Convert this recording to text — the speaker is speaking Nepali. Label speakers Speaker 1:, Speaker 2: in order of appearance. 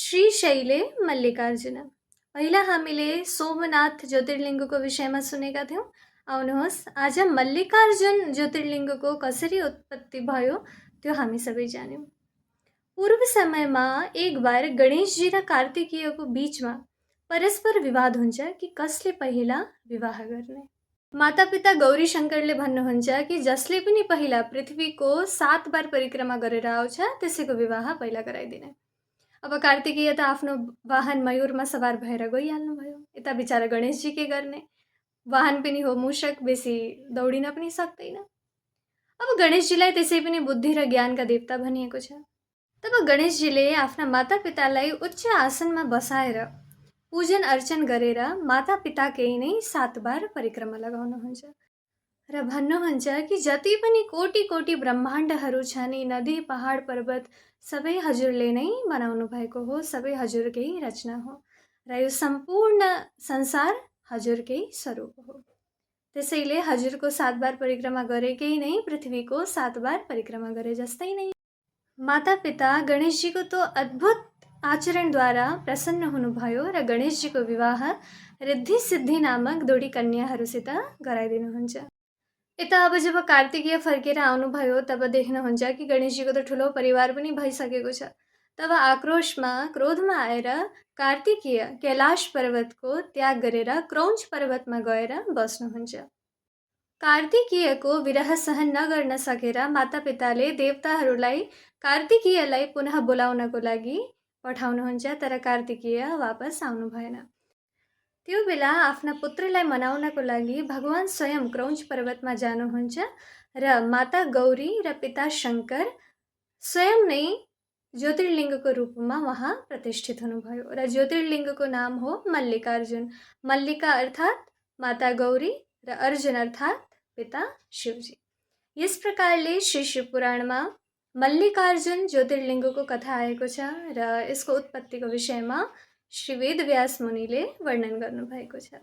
Speaker 1: श्रीशैले मल्लिकार्जुन। पहिला हामीले सोमनाथ ज्योतिर्लिङ्गको विषयमा सुनेका थियौँ। आउनुहोस् आज मल्लिकार्जुन ज्योतिर्लिङ्गको कसरी उत्पत्ति भयो त्यो हामी सबै जान्यौँ। पूर्व समयमा एक बार गणेशजी र कार्तिकेयको बीचमा परस्पर विवाद हुन्छ कि कसले पहिला विवाह गर्ने। मातापिता गौरी शङ्करले भन्नुहुन्छ कि जसले पनि पहिला पृथ्वीको 7 बार परिक्रमा गरेर आउँछ त्यसैको विवाह पहिला गराइदिने। अब कार्तिकेय त आफ्नो वाहन मयूरमा सवार भएर गइहाल्नुभयो। यता बिचारा गणेशजी के गर्ने, वाहन पनि हो मूषक, बेसी दौडिन पनि सक्दैन। अब गणेशजीलाई त्यसै पनि बुद्धि र ज्ञानका देवता भनिएको छ। तब गणेशजीले आफ्ना मातापितालाई उच्च आसनमा बसाएर पूजन अर्चन गरेर मातापिताकै नै 7 बार परिक्रमा लगाउनुहुन्छ र भन्नुहुन्छ कि जति पनि कोटि कोटि ब्रह्माण्डहरू छन्, यी नदी पहाड पर्वत सबै हजुरले नै बनाउनु भएको हो, सबै हजुरकै रचना हो र यो सम्पूर्ण संसार हजुरकै स्वरूप हो। त्यसैले हजुरको 7 बार परिक्रमा गरेकै नै पृथ्वीको 7 बार परिक्रमा गरे जस्तै नै। मातापिता गणेशजीको तो अद्भुत आचरणद्वारा प्रसन्न हुनुभयो र गणेशजीको विवाह रिद्धि सिद्धि नामक दुई कन्याहरूसित गराइदिनुहुन्छ। यता अब जब कार्तिकेय फर्केर आउनुभयो तब देख्नुहुन्छ कि गणेशजीको त ठुलो परिवार पनि भइसकेको छ। तब आक्रोशमा क्रोधमा आएर कार्तिकेय कैलाश पर्वतको त्याग गरेर क्रौञ्च पर्वतमा गएर बस्नुहुन्छ। कार्तिकेयको विरह सहन नगर्न सकेर मातापिताले देवताहरूलाई कार्तिकेयलाई पुनः बोलाउनको लागि पठाउनुहुन्छ, तर कार्तिकेय वापस आउनु भएन। त्यो बेला आफ्ना पुत्रलाई मनाउनको लागि भगवान स्वयं क्रौञ्च पर्वतमा जानुहुन्छ र माता गौरी र पिता शङ्कर स्वयं नै ज्योतिर्लिङ्गको रूपमा उहाँ प्रतिष्ठित हुनुभयो र ज्योतिर्लिङ्गको नाम हो मल्लिकार्जुन। मल्लिका अर्थात् माता गौरी र अर्जुन अर्थात् पिता शिवजी। यस प्रकारले श्री शिवपुराणमा मल्लिकार्जुन ज्योतिर्लिङ्गको कथा आएको छ र यसको उत्पत्तिको विषयमा श्री वेदव्यास मुनिले वर्णन गर्नुभएको छ।